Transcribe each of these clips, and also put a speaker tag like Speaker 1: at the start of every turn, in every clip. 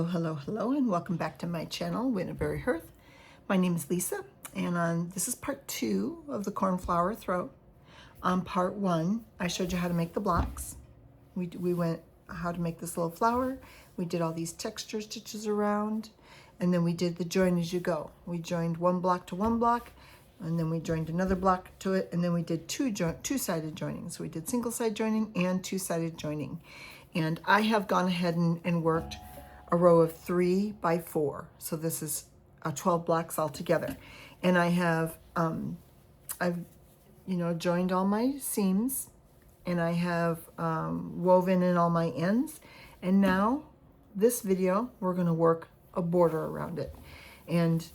Speaker 1: Hello, and welcome back to my channel, Winterberry Hearth. My name is Lisa, and this is part 2 of the Cornflower Throw. On part 1, I showed you how to make the blocks. We went how to make this little flower. We did all these texture stitches around, and then we did the join as you go. We joined one block to one block, and then we joined another block to it, and then we did two-sided joining. So we did single-side joining and two-sided joining. And I have gone ahead and worked a row of 3 by 4. So this is 12 blocks altogether. And I have, I've joined all my seams, and I have woven in all my ends. And now this video, we're gonna work a border around it. And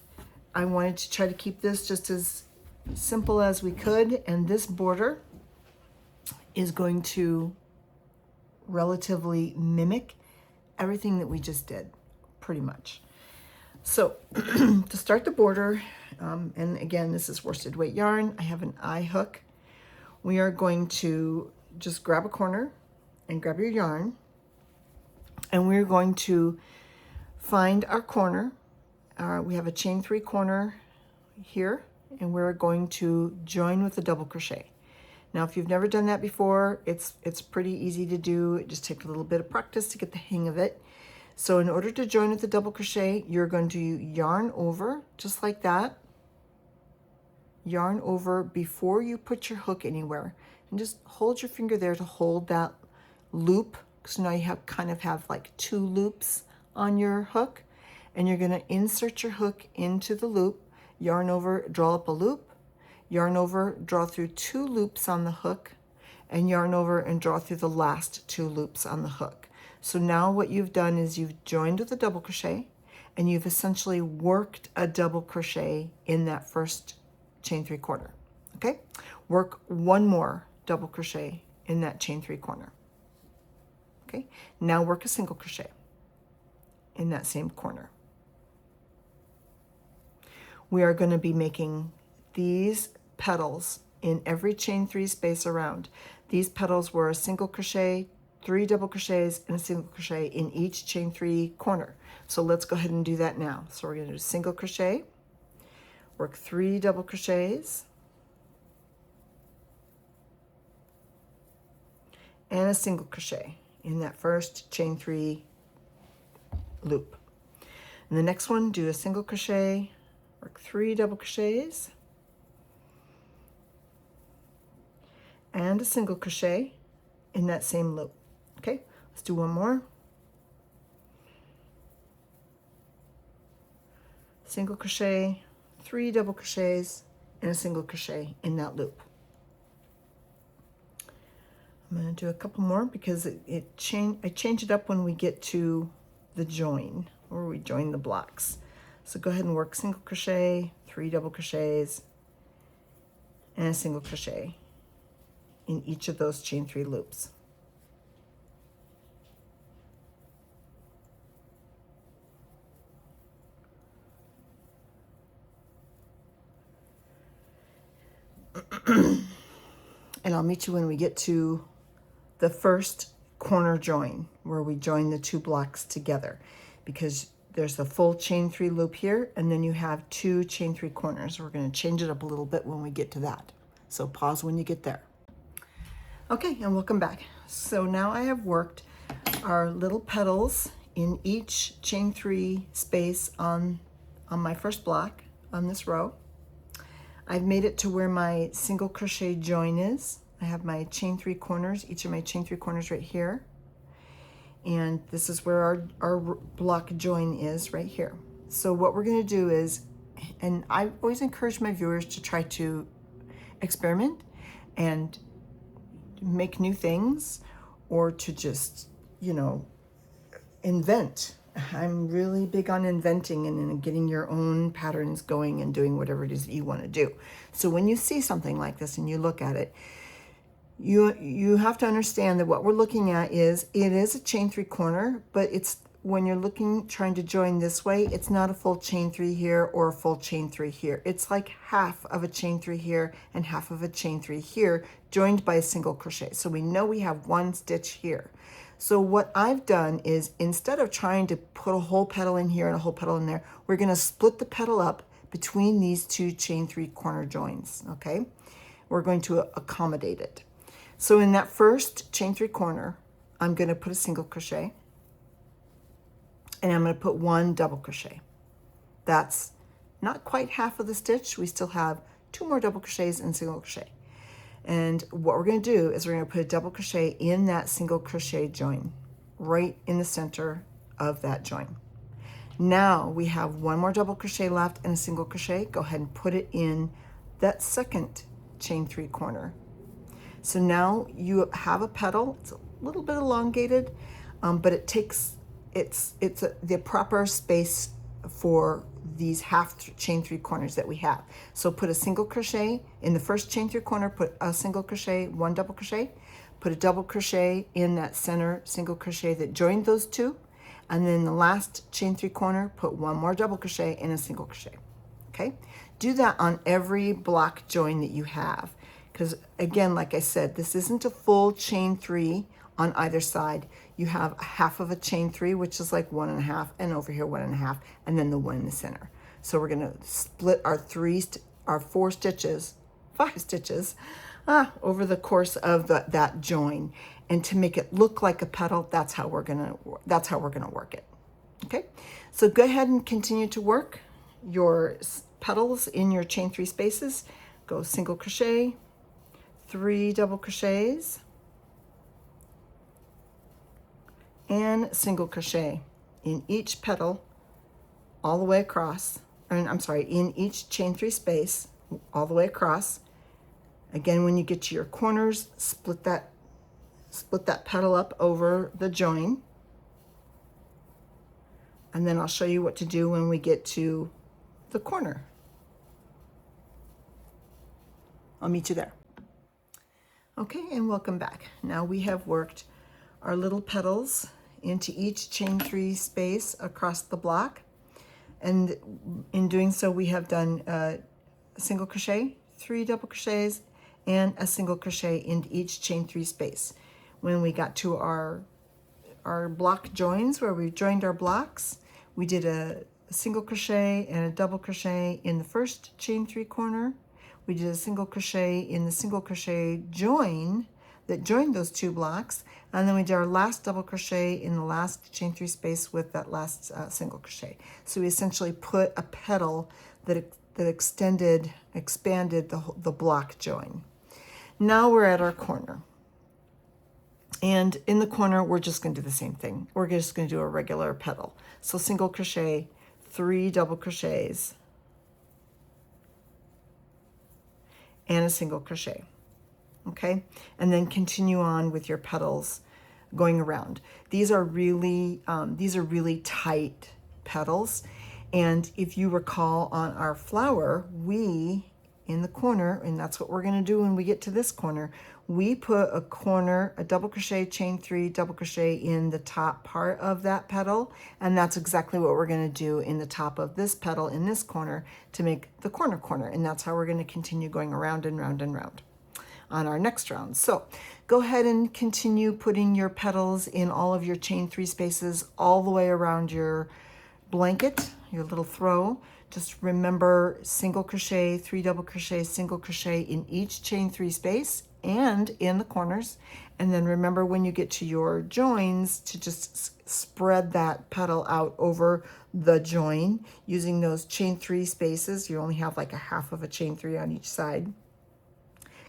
Speaker 1: I wanted to try to keep this just as simple as we could. And this border is going to relatively mimic everything that we just did, pretty much. So to start the border, and again, this is worsted weight yarn. I have an eye hook. We are going to just grab a corner and grab your yarn, and we're going to find our corner. We have a chain 3 corner here, and we're going to join with a double crochet. Now, if you've never done that before, it's pretty easy to do. It just takes a little bit of practice to get the hang of it. So in order to join with the double crochet, you're going to yarn over just like that. Yarn over before you put your hook anywhere, and just hold your finger there to hold that loop. So now you kind of have like 2 loops on your hook, and you're going to insert your hook into the loop, yarn over, draw up a loop, yarn over, draw through 2 loops on the hook, and yarn over and draw through the last 2 loops on the hook. So now what you've done is you've joined with a double crochet, and you've essentially worked a double crochet in that first chain 3 corner. Okay? Work one more double crochet in that chain 3 corner. Okay? Now work a single crochet in that same corner. We are going to be making these petals in every chain 3 space around. These petals were a single crochet, 3 double crochets, and a single crochet in each chain 3 corner. So let's go ahead and do that now. So we're going to do single crochet, work 3 double crochets, and a single crochet in that first chain 3 loop. And the next one, do a single crochet, work 3 double crochets, and a single crochet in that same loop. Okay, let's do one more. Single crochet, 3 double crochets, and a single crochet in that loop. I'm going to do a couple more because I change it up when we get to the join, or we join the blocks. So go ahead and work single crochet, 3 double crochets, and a single crochet in each of those chain 3 loops. And I'll meet you when we get to the first corner join, where we join the 2 blocks together, because there's a full chain 3 loop here, and then you have 2 chain 3 corners. We're going to change it up a little bit when we get to that. So pause when you get there. Okay, and welcome back. So now I have worked our little petals in each chain 3 space on my first block on this row. I've made it to where my single crochet join is. I have my chain 3 corners, each of my chain 3 corners right here. And this is where our block join is right here. So what we're gonna do is, and I always encourage my viewers to try to experiment and make new things, or to just, invent. I'm really big on inventing and getting your own patterns going and doing whatever it is that you want to do. So when you see something like this and you look at it, you have to understand that what we're looking at is, it is a chain 3 corner, but it's, when you're trying to join this way, it's not a full chain 3 here or a full chain 3 here. It's like half of a chain 3 here and half of a chain 3 here, joined by a single crochet. So we know we have 1 stitch here. So what I've done is, instead of trying to put a whole petal in here and a whole petal in there, we're going to split the petal up between these two chain 3 corner joins, okay? We're going to accommodate it. So in that first chain 3 corner, I'm going to put a single crochet, and I'm going to put 1 double crochet. That's not quite half of the stitch. We still have 2 more double crochets and single crochet. And what we're going to do is we're going to put a double crochet in that single crochet join, right in the center of that join. Now we have 1 more double crochet left and a single crochet. Go ahead and put it in that second chain 3 corner. So now you have a petal. It's a little bit elongated, but it takes the proper space for these half chain 3 corners that we have. So put a single crochet in the first chain 3 corner, put a single crochet, 1 double crochet, put a double crochet in that center single crochet that joined those two, and then the last chain 3 corner, put 1 more double crochet and a single crochet. Okay, do that on every block join that you have, because again, like I said, this isn't a full chain 3 on either side. You have a half of a chain 3, which is like 1.5, and over here 1.5, and then the 1 in the center. So we're going to split our 5 stitches over the course of that join, and to make it look like a petal, that's how we're gonna work it. Okay, so go ahead and continue to work your petals in your chain 3 spaces. Go single crochet, 3 double crochets, and single crochet in each petal all the way across, in each chain 3 space all the way across. Again, when you get to your corners, split that petal up over the join, and then I'll show you what to do when we get to the corner. I'll meet you there. Okay, and welcome back. Now we have worked our little petals into each chain 3 space across the block, and in doing so we have done a single crochet, 3 double crochets, and a single crochet in each chain 3 space. When we got to our block joins where we joined our blocks, we did a single crochet and a double crochet in the first chain 3 corner. We did a single crochet in the single crochet join that joined those 2 blocks, and then we did our last double crochet in the last chain 3 space with that last single crochet. So we essentially put a petal that expanded the block join. Now we're at our corner, and in the corner we're just going to do the same thing. We're just going to do a regular petal. So single crochet, 3 double crochets, and a single crochet. Okay, and then continue on with your petals going around. These are really tight petals, and if you recall on our flower, we in the corner, and that's what we're going to do when we get to this corner, we put a double crochet, chain 3, double crochet in the top part of that petal, and that's exactly what we're going to do in the top of this petal in this corner to make the corner, and that's how we're going to continue going around and round and round on our next round. So go ahead and continue putting your petals in all of your chain 3 spaces all the way around your blanket, your little throw. Just remember single crochet, 3 double crochet, single crochet in each chain 3 space and in the corners. And then remember when you get to your joins to just spread that petal out over the join using those chain 3 spaces. You only have like a half of a chain 3 on each side,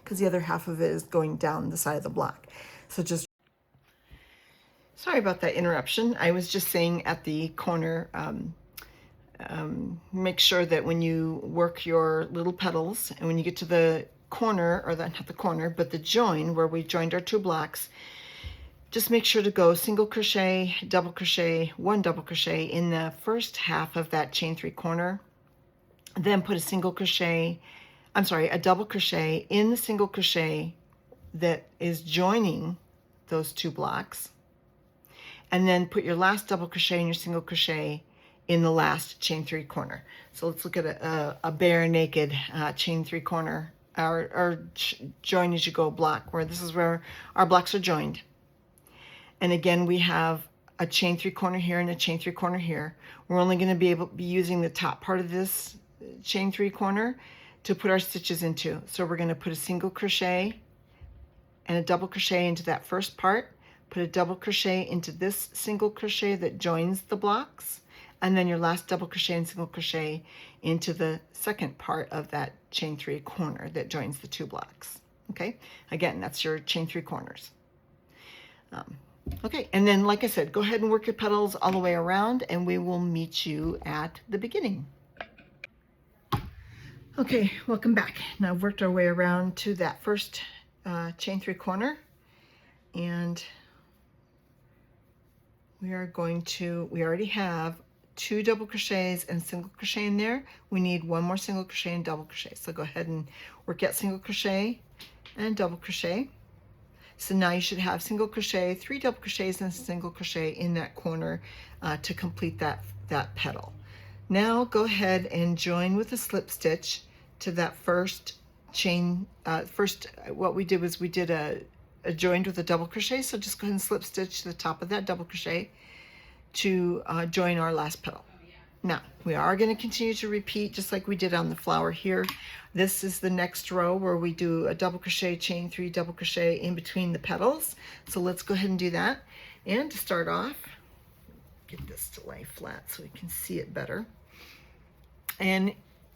Speaker 1: because the other half of it is going down the side of the block. So just, sorry about that interruption. I was just saying at the corner, make sure that when you work your little petals and when you get to the corner, or not the corner, but the join where we joined our 2 blocks, just make sure to go single crochet, double crochet, 1 double crochet in the first half of that chain 3 corner, then put a double crochet in the single crochet that is joining those 2 blocks, and then put your last double crochet and your single crochet in the last chain 3 corner. So let's look at a bare naked chain 3 corner, or join as you go block, where this is where our blocks are joined. And again, we have a chain 3-corner here and a chain 3-corner here. We're only going to be using the top part of this chain 3-corner to put our stitches into. So we're going to put a single crochet and a double crochet into that first part, put a double crochet into this single crochet that joins the blocks, and then your last double crochet and single crochet into the second part of that chain 3-corner that joins the 2 blocks. Okay, again, that's your chain 3 corners. Okay, and then like I said, go ahead and work your petals all the way around, and we will meet you at the beginning. Okay, welcome back. Now I've worked our way around to that first chain 3-corner, and we already have 2 double crochets and single crochet in there. We need 1 more single crochet and double crochet. So go ahead and work that single crochet and double crochet. So now you should have single crochet, 3 double crochets and a single crochet in that corner to complete that petal. Now go ahead and join with a slip stitch to that first chain. What we did was we did a joined with a double crochet. So just go ahead and slip stitch to the top of that double crochet to join our last petal. Now we are going to continue to repeat just like we did on the flower here. This is the next row where we do a double crochet, chain 3, double crochet in between the petals. So let's go ahead and do that. And to start off, get this to lay flat so we can see it better. And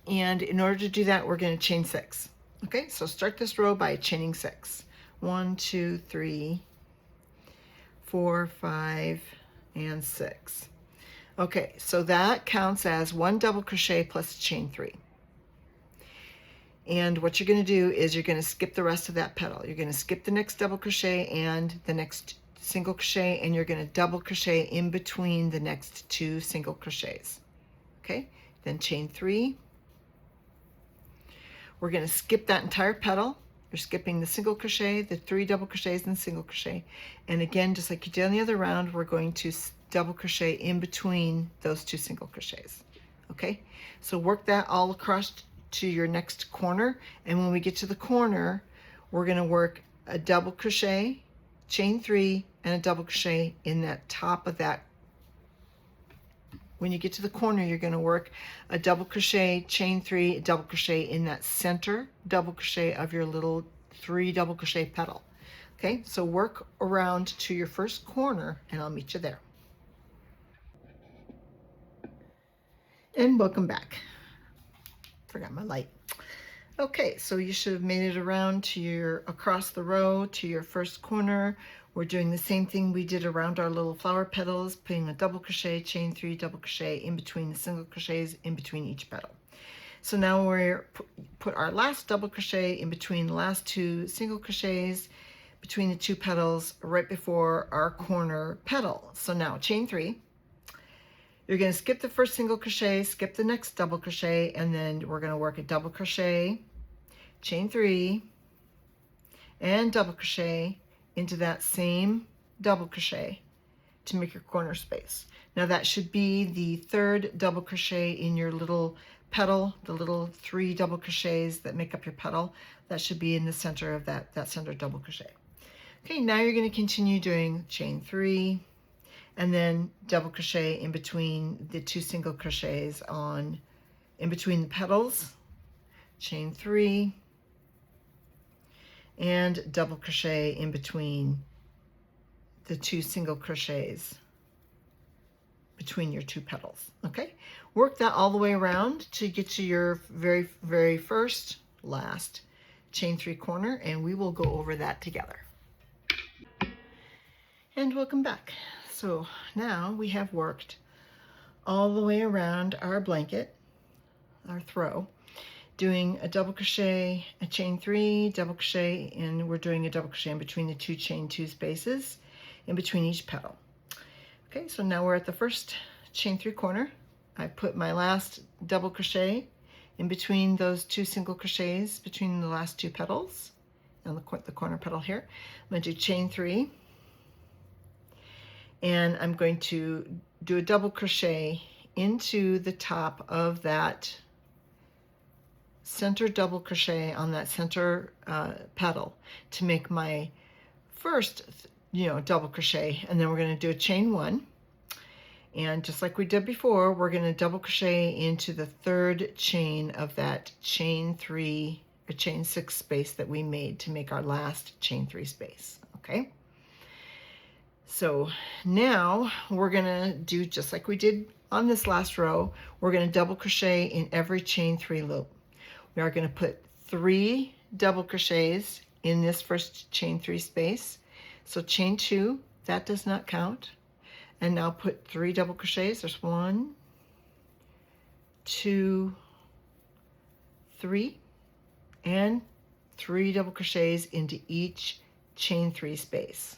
Speaker 1: in order to do that, we're going to chain 6. Okay, so start this row by chaining 6. 1, 2, 3, 4, 5, and 6. Okay, so that counts as 1 double crochet plus chain 3. And what you're going to do is you're going to skip the rest of that petal. You're going to skip the next double crochet and the next single crochet, and you're going to double crochet in between the next 2 single crochets. Okay, then chain 3. We're going to skip that entire petal. You're skipping the single crochet, the 3 double crochets and single crochet. And again, just like you did on the other round, we're going to double crochet in between those 2 single crochets. Okay, so work that all across to your next corner, and when we get to the corner, we're going to work a double crochet, chain 3, and a double crochet in that top of that. When you get to the corner, you're going to work a double crochet, chain 3, a double crochet in that center double crochet of your little 3 double crochet petal. Okay, so work around to your first corner, and I'll meet you there. And welcome back. Forgot my light. Okay, so you should have made it around to across the row to your first corner. We're doing the same thing we did around our little flower petals, putting a double crochet, chain 3, double crochet in between the single crochets in between each petal. So now we're put our last double crochet in between the last 2 single crochets between the 2 petals right before our corner petal. So now chain 3. You're going to skip the first single crochet, skip the next double crochet, and then we're going to work a double crochet, chain 3, and double crochet into that same double crochet to make your corner space. Now that should be the 3rd double crochet in your little petal, the little 3 double crochets that make up your petal. That should be in the center of that center double crochet. Okay, now you're going to continue doing chain 3, and then double crochet in between the 2 single crochets in between the petals, chain 3, and double crochet in between the 2 single crochets between your 2 petals. Okay, work that all the way around to get to your very first last chain 3 corner, and we will go over that together. And welcome back. So now we have worked all the way around our blanket, our throw, doing a double crochet, a chain 3, double crochet, and we're doing a double crochet in between the 2 chain 2 spaces in between each petal. Okay, so now we're at the first chain 3 corner. I put my last double crochet in between those 2 single crochets between the last 2 petals and the corner petal here. I'm going to do chain 3. And I'm going to do a double crochet into the top of that center double crochet on that center petal to make my first double crochet, and then we're going to do a chain 1. And just like we did before, we're going to double crochet into the 3rd chain of that chain 3 or chain 6 space that we made to make our last chain 3 space. Okay, so now we're going to do just like we did on this last row. We're going to double crochet in every chain 3 loop. We are going to put 3 double crochets in this first chain 3 space. So chain 2, that does not count. And now put 3 double crochets. There's 1, 2, 3, and 3 double crochets into each chain 3 space.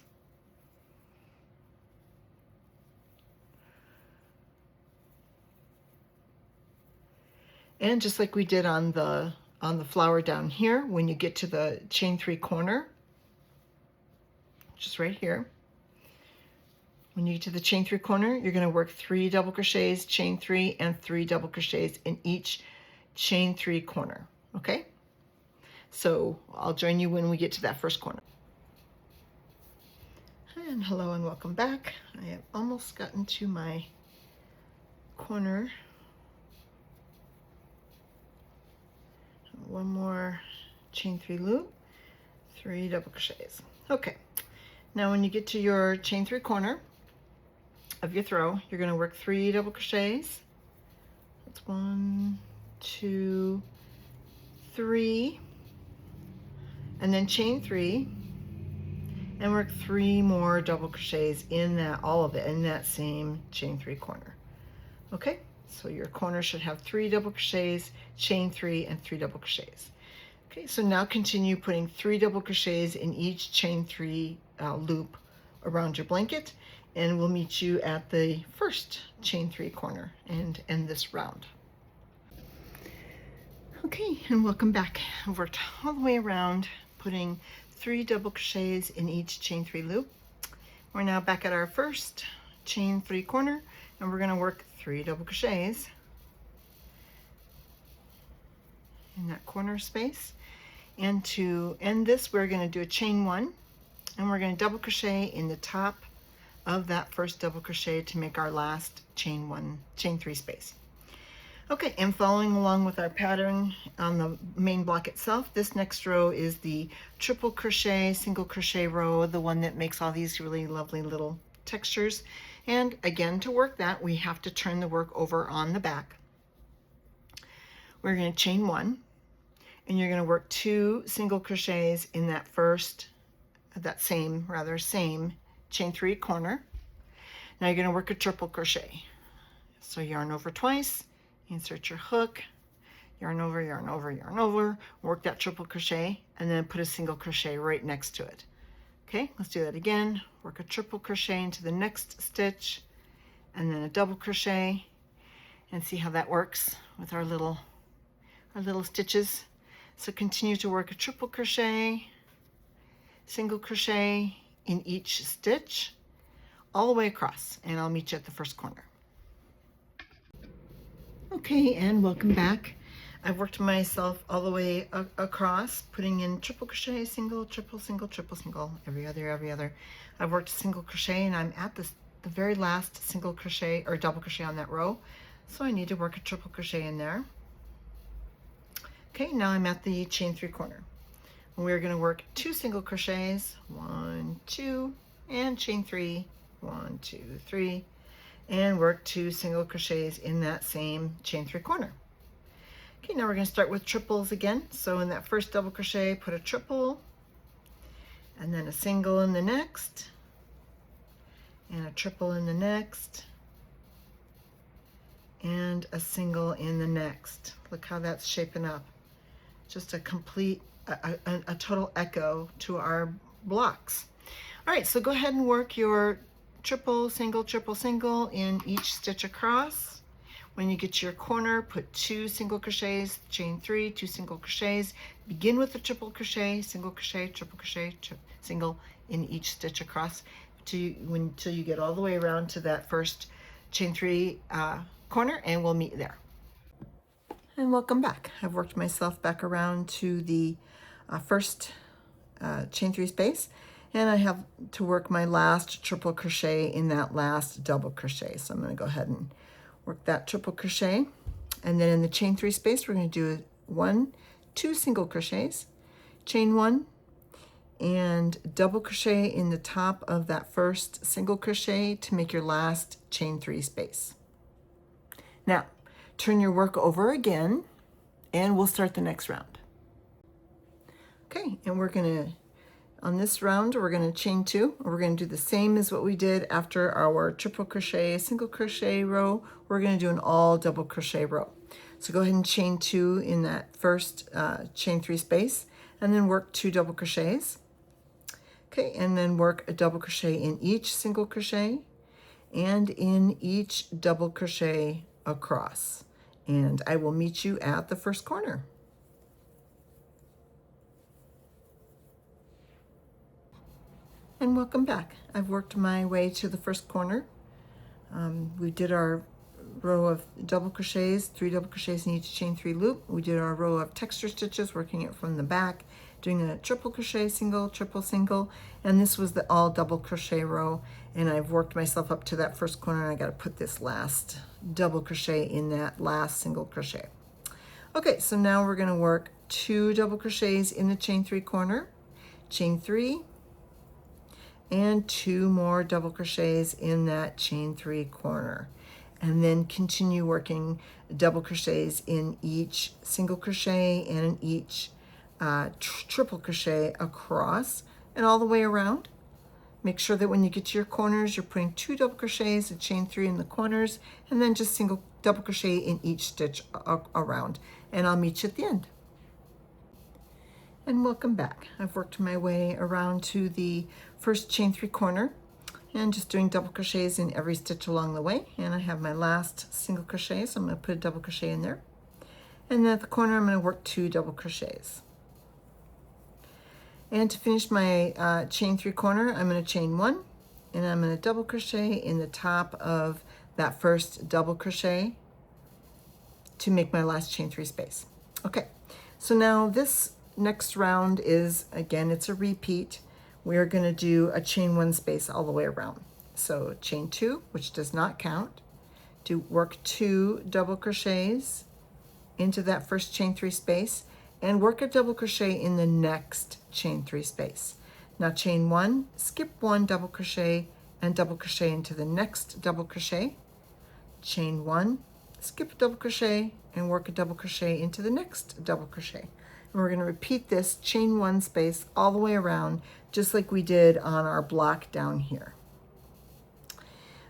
Speaker 1: And just like we did on the flower down here, when you get to the chain 3 corner, just right here, when you get to the chain 3 corner, you're going to work 3 double crochets, chain 3, and 3 double crochets in each chain 3 corner. Okay, so I'll join you when we get to that first corner. And hello and welcome back. I have almost gotten to my corner. One more chain 3 loop, 3 double crochets. Okay, now when you get to your chain 3 corner of your throw, you're going to work 3 double crochets. That's 1, 2, 3, and then chain 3, and work 3 more double crochets in that, all of it in that same chain 3 corner. Okay, so your corner should have 3 double crochets, chain 3, and 3 double crochets. Okay, so now continue putting 3 double crochets in each chain 3 loop around your blanket, and we'll meet you at the first chain 3 corner and end this round. Okay, and welcome back. I've worked all the way around, putting 3 double crochets in each chain 3 loop. We're now back at our first chain 3 corner, and we're going to work 3 double crochets in that corner space. And to end this, we're going to do a chain 1, and we're going to double crochet in the top of that first double crochet to make our last chain 3 space. Okay, and following along with our pattern on the main block itself, this next row is the triple crochet, single crochet row, the one that makes all these really lovely little textures. And again, to work that, we have to turn the work over on the back. We're going to chain 1, and you're going to work 2 single crochets in that same chain 3 corner. Now you're going to work a triple crochet. So yarn over twice, insert your hook, yarn over, yarn over, yarn over, work that triple crochet, and then put a single crochet right next to it. Okay, let's do that again. Work a triple crochet into the next stitch, and then a double crochet, and see how that works with our little stitches. So continue to work a triple crochet, single crochet in each stitch, all the way across, and I'll meet you at the first corner. Okay, and welcome back. I've worked myself all the way across, putting in triple crochet, single, triple, single, triple, single, every other. I've worked a single crochet, and I'm at the very last single crochet or double crochet on that row, so I need to work a triple crochet in there. Okay, now I'm at the chain 3 corner. We're going to work 2 single crochets, 1, 2, and chain 3, 1, 2, 3, and work 2 single crochets in that same chain 3 corner. Okay, now we're going to start with triples again. So in that first double crochet, put a triple, and then a single in the next, and a triple in the next, and a single in the next. Look how that's shaping up. Just a complete, a total echo to our blocks. All right, so go ahead and work your triple, single in each stitch across. When you get to your corner, put 2 single crochets, chain 3, 2 single crochets. Begin with a triple crochet, single crochet, triple crochet, single in each stitch across until you get all the way around to that first chain 3 corner, and we'll meet there. And welcome back. I've worked myself back around to the first chain 3 space, And I have to work my last triple crochet in that last double crochet. So I'm going to go ahead and work that triple crochet. And then in the chain 3 space, we're going to do 1, 2 single crochets, chain 1, and double crochet in the top of that first single crochet to make your last chain 3 space. Now, turn your work over again, and we'll start the next round. Okay, and we're going to, on this round, we're going to chain 2. We're going to do the same as what we did after our triple crochet, single crochet row. We're going to do an all double crochet row. So go ahead and chain 2 in that first chain 3 space, and then work 2 double crochets. Okay, and then work a double crochet in each single crochet and in each double crochet across. And I will meet you at the first corner. And welcome back. I've worked my way to the first corner. We did our row of double crochets, 3 double crochets in each chain 3 loop. We did our row of texture stitches, working it from the back, doing a triple crochet, single, triple, single, and this was the all double crochet row. And I've worked myself up to that first corner, and I got to put this last double crochet in that last single crochet. Okay, so now we're going to work 2 double crochets in the chain 3 corner, chain 3, and 2 more double crochets in that chain 3 corner, and then continue working double crochets in each single crochet and in each triple crochet across and all the way around. Make sure that when you get to your corners, you're putting 2 double crochets, a chain 3 in the corners, and then just single double crochet in each stitch around, and I'll meet you at the end. And welcome back. I've worked my way around to the first chain 3 corner and just doing double crochets in every stitch along the way. And I have my last single crochet, so I'm going to put a double crochet in there. And then at the corner, I'm going to work 2 double crochets. And to finish my chain 3 corner, I'm going to chain 1, and I'm going to double crochet in the top of that first double crochet to make my last chain 3 space. Okay, so now this next round is, again, it's a repeat. We're going to do a chain 1 space all the way around. So chain 2, which does not count, to work 2 double crochets into that first chain 3 space, and work a double crochet in the next chain 3 space. Now chain 1, skip 1 double crochet and double crochet into the next double crochet. Chain 1, skip a double crochet and work a double crochet into the next double crochet. And we're going to repeat this chain 1 space all the way around, just like we did on our block down here.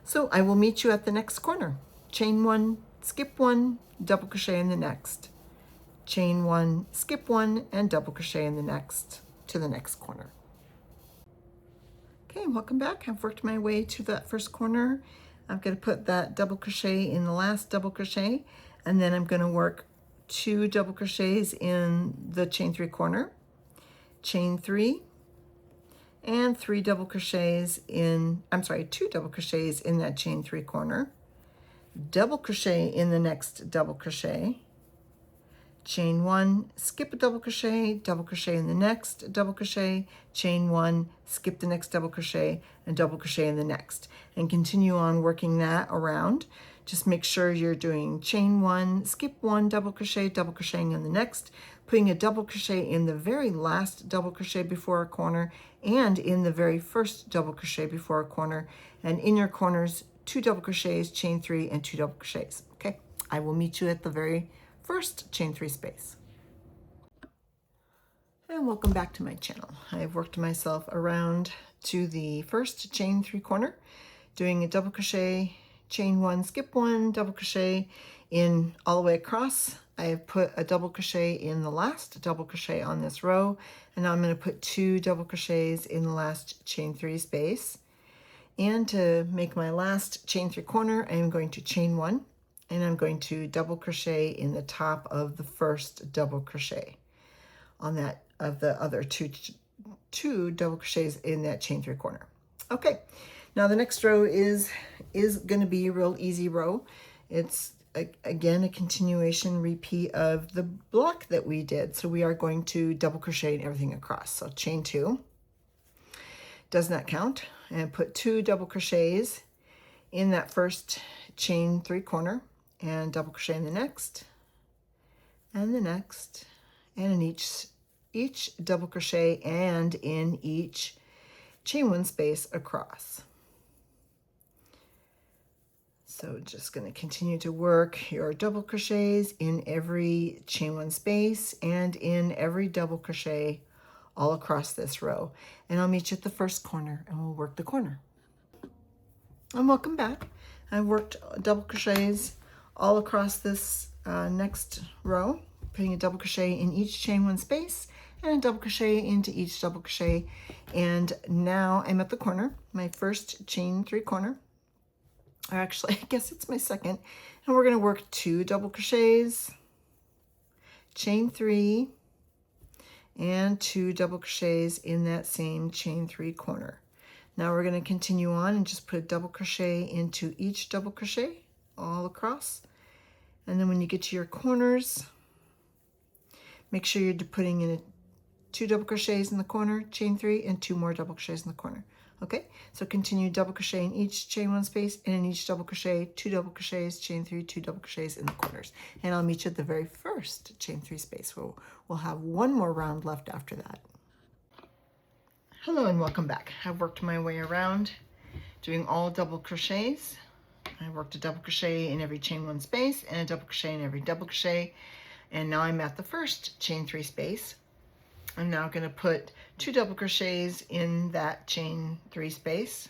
Speaker 1: So I will meet you at the next corner. Chain 1, skip 1, double crochet in the next. Chain 1, skip 1, and double crochet in the next to the next corner. Okay, welcome back. I've worked my way to that first corner. I'm going to put that double crochet in the last double crochet, and then I'm going to work 2 double crochets in the chain 3 corner, chain 3, and 3 double crochets in, 2 double crochets in that chain 3 corner, double crochet in the next double crochet, chain 1, skip a double crochet in the next double crochet, chain 1, skip the next double crochet, and double crochet in the next, and continue on working that around. Just make sure you're doing chain 1, skip 1 double crocheting in the next, putting a double crochet in the very last double crochet before a corner and in the very first double crochet before a corner, and in your corners 2 double crochets, chain 3, and 2 double crochets. Okay, I will meet you at the very first chain 3 space. And welcome back to my channel. I've worked myself around to the first chain 3 corner, doing a double crochet, chain 1, skip 1, double crochet in all the way across. I have put a double crochet in the last double crochet on this row, and now I'm going to put 2 double crochets in the last chain 3 space. And to make my last chain 3 corner, I am going to chain 1, and I'm going to double crochet in the top of the first double crochet on that of the other two double crochets in that chain 3 corner. Okay, now the next row is going to be a real easy row. It's again a continuation repeat of the block that we did. So we are going to double crochet everything across. So chain 2, does not count, and put 2 double crochets in that first chain 3 corner, and double crochet in the next, and the next, and in each double crochet and in each chain 1 space across. So just going to continue to work your double crochets in every chain 1 space and in every double crochet all across this row. And I'll meet you at the first corner and we'll work the corner. And welcome back. I've worked double crochets all across this next row, putting a double crochet in each chain 1 space and a double crochet into each double crochet. And now I'm at the corner, my first chain 3 corner. Or actually, I guess it's my second. And we're going to work 2 double crochets, chain 3, and 2 double crochets in that same chain 3 corner. Now we're going to continue on and just put a double crochet into each double crochet all across. And then when you get to your corners, make sure you're putting in 2 double crochets in the corner, chain 3, and 2 more double crochets in the corner. Okay, so continue double crochet in each chain 1 space, and in each double crochet, 2 double crochets, chain 3, 2 double crochets in the corners. And I'll meet you at the very first chain 3 space. We'll have 1 more round left after that. Hello and welcome back. I've worked my way around doing all double crochets. I worked a double crochet in every chain 1 space and a double crochet in every double crochet. And now I'm at the first chain 3 space. I'm now going to put 2 double crochets in that chain 3 space.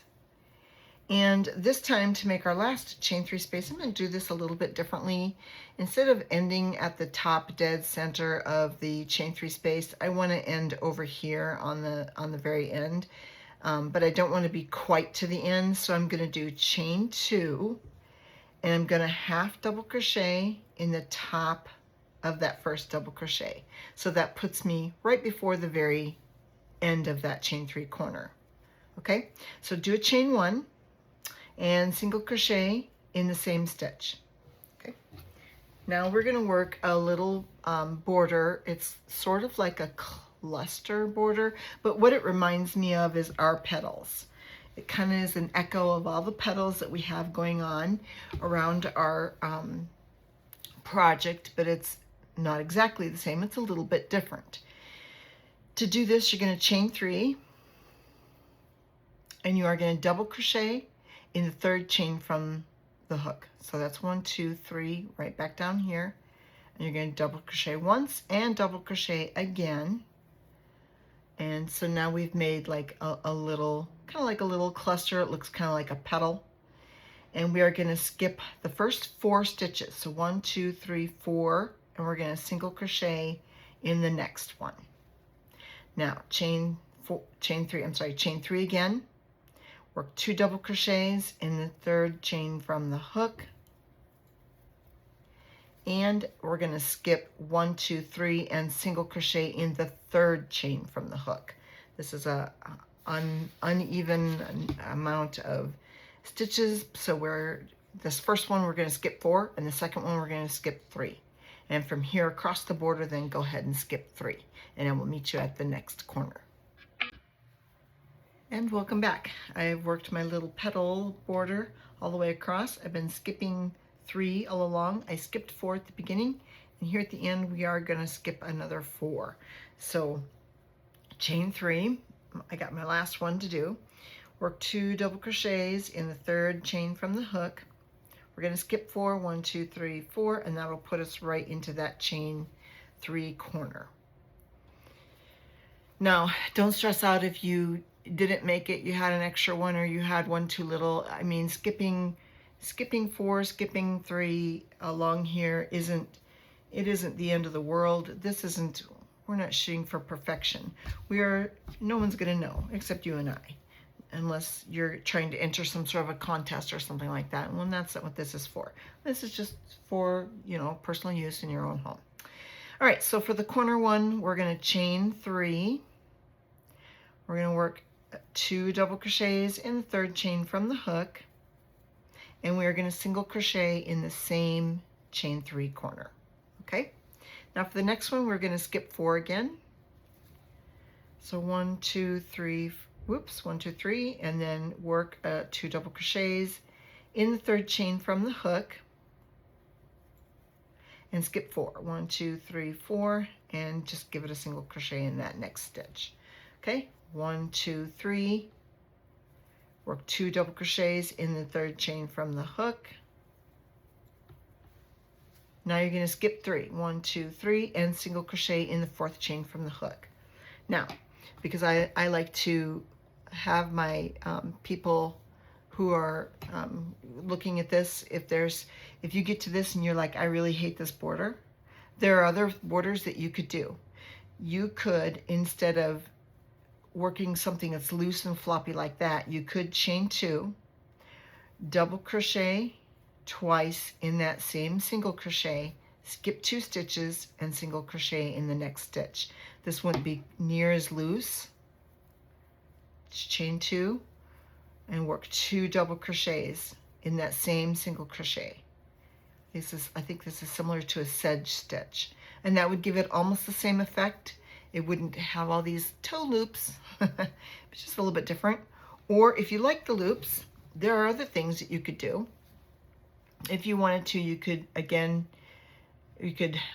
Speaker 1: And this time, to make our last chain 3 space, I'm going to do this a little bit differently. Instead of ending at the top dead center of the chain 3 space, I want to end over here on the very end. But I don't want to be quite to the end, so I'm going to do chain 2, and I'm going to half double crochet in the top of that first double crochet. So that puts me right before the very end of that chain 3 corner. Okay, so do a chain 1 and single crochet in the same stitch. Okay, now we're going to work a little border. It's sort of like a cluster border, but what it reminds me of is our petals. It kind of is an echo of all the petals that we have going on around our project, but it's not exactly the same. It's a little bit different. To do this, you're going to chain 3, and you are going to double crochet in the 3rd chain from the hook. So that's 1, 2, 3, right back down here. And you're going to double crochet once and double crochet again. And so now we've made like a little, kind of like a little cluster. It looks kind of like a petal. And we are going to skip the first 4 stitches. So 1, 2, 3, 4. And we're going to single crochet in the next one. Now chain 3 again, work 2 double crochets in the 3rd chain from the hook, and we're going to skip 1, 2, 3 and single crochet in the 3rd chain from the hook. This is a uneven amount of stitches, so this first one we're going to skip 4, and the second one we're going to skip 3. And from here across the border, then go ahead and skip 3. And I will meet you at the next corner. And welcome back. I've worked my little petal border all the way across. I've been skipping 3 all along. I skipped 4 at the beginning. And here at the end, we are going to skip another 4. So chain 3, I got my last one to do. Work 2 double crochets in the 3rd chain from the hook. We're going to skip 4, 1, 2, 3, 4, and that'll put us right into that chain 3 corner. Now, don't stress out if you didn't make it, you had an extra one, or you had one too little. I mean, skipping 4, skipping 3 along here isn't the end of the world. We're not shooting for perfection. No one's going to know except you and I, unless you're trying to enter some sort of a contest or something like that. Well, that's not what this is for. This is just for, personal use in your own home. All right, so for the corner one, we're going to chain 3. We're going to work 2 double crochets in the 3rd chain from the hook, and we are going to single crochet in the same chain 3 corner. Okay, now for the next one, we're going to skip 4 again. So 1, 2, 3, whoops, 1, 2, 3, and then work 2 double crochets in the third chain from the hook and skip 4. 1, 2, 3, 4, and just give it a single crochet in that next stitch. Okay, 1, 2, 3, work 2 double crochets in the third chain from the hook. Now you're going to skip 3. 1, 2, 3, and single crochet in the fourth chain from the hook. Now, because I like to have my people who are looking at this, if you get to this and you're like, I really hate this border, there are other borders that you could do. You could, instead of working something that's loose and floppy like that, you could chain 2, double crochet twice in that same single crochet, skip 2 stitches, and single crochet in the next stitch. This wouldn't be near as loose. Just chain 2 and work 2 double crochets in that same single crochet. I think this is similar to a sedge stitch, and that would give it almost the same effect. It wouldn't have all these toe loops. It's just a little bit different. Or if you like the loops, there are other things that you could do. If you wanted to, you could,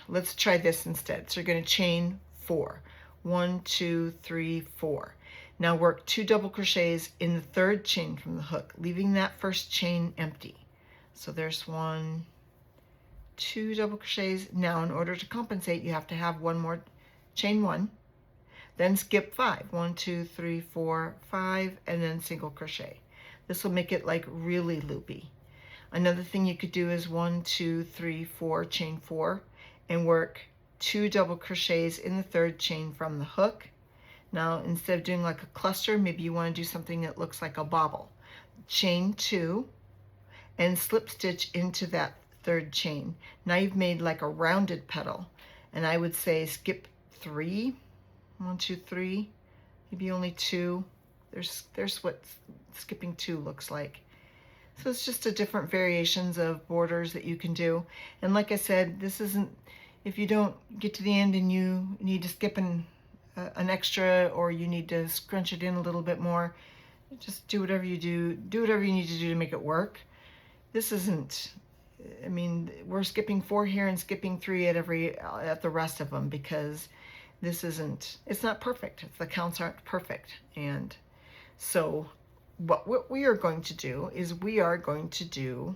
Speaker 1: let's try this instead. So you're going to chain 4. 1, 2, 3, 4. Now work 2 double crochets in the third chain from the hook, leaving that first chain empty. So there's 1, 2 double crochets. Now in order to compensate, you have to have one more, chain 1, then skip 5. 1, 2, 3, 4, 5, and then single crochet. This will make it like really loopy. Another thing you could do is 1, 2, 3, 4, chain 4, and work 2 double crochets in the third chain from the hook. Now instead of doing like a cluster, maybe you want to do something that looks like a bobble. Chain 2 and slip stitch into that third chain. Now you've made like a rounded petal, and I would say skip 3. 1, 2, 3, maybe only 2. There's what skipping 2 looks like. So it's just a different variations of borders that you can do. And like I said, this isn't, if you don't get to the end and you need to skip an extra, or you need to scrunch it in a little bit more, just do whatever you do whatever you need to do to make it work. This isn't, I mean, we're skipping 4 here and skipping 3 at the rest of them, because this isn't, it's not perfect. The counts aren't perfect. And so what we are going to do is we are going to do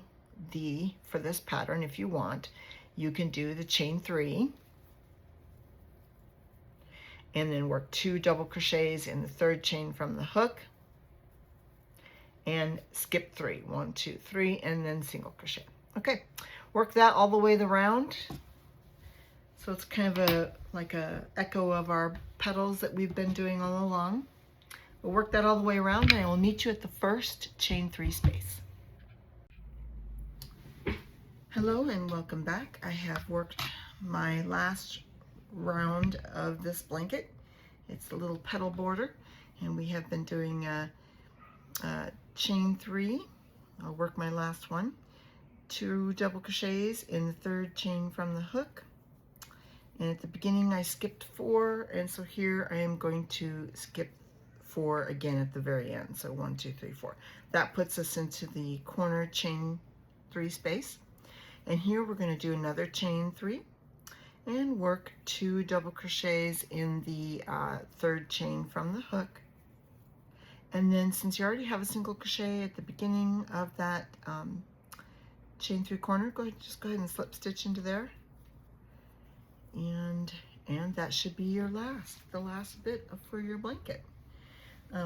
Speaker 1: for this pattern, if you want, you can do the chain 3 and then work 2 double crochets in the third chain from the hook and skip 3. 1, 2, 3, and then single crochet. Okay, work that all the way around. So it's kind of like a echo of our petals that we've been doing all along. We'll work that all the way around, and I will meet you at the first chain 3 space. Hello and welcome back. I have worked my last round of this blanket. It's a little petal border, and we have been doing chain 3. I'll work my last one. 2 double crochets in the third chain from the hook. And at the beginning I skipped 4, and so here I am going to skip 4 again at the very end. So 1, 2, 3, 4. That puts us into the corner chain 3 space. And here we're going to do another chain 3 and work 2 double crochets in the third chain from the hook. And then since you already have a single crochet at the beginning of that chain 3 corner, just go ahead and slip stitch into there. And that should be your the last bit for your blanket.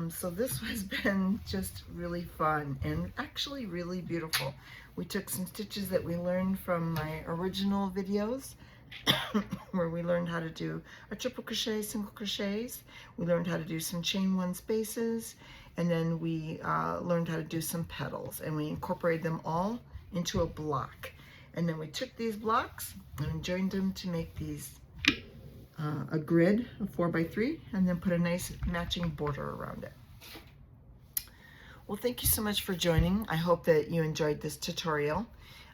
Speaker 1: So this has been just really fun and actually really beautiful. We took some stitches that we learned from my original videos where we learned how to do a triple crochet, single crochets. We learned how to do some chain 1 spaces, and then we learned how to do some petals, and we incorporated them all into a block. And then we took these blocks and joined them to make these a grid of 4 by 3, and then put a nice matching border around it. Well, thank you so much for joining. I hope that you enjoyed this tutorial.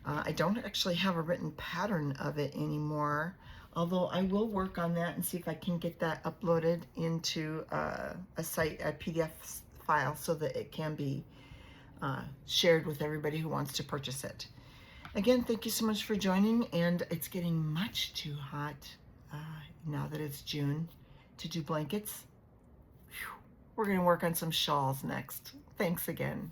Speaker 1: I don't actually have a written pattern of it anymore, although I will work on that and see if I can get that uploaded into a PDF file so that it can be shared with everybody who wants to purchase it. Again, thank you so much for joining, and it's getting much too hot now that it's June to do blankets. Whew. We're going to work on some shawls next. Thanks again.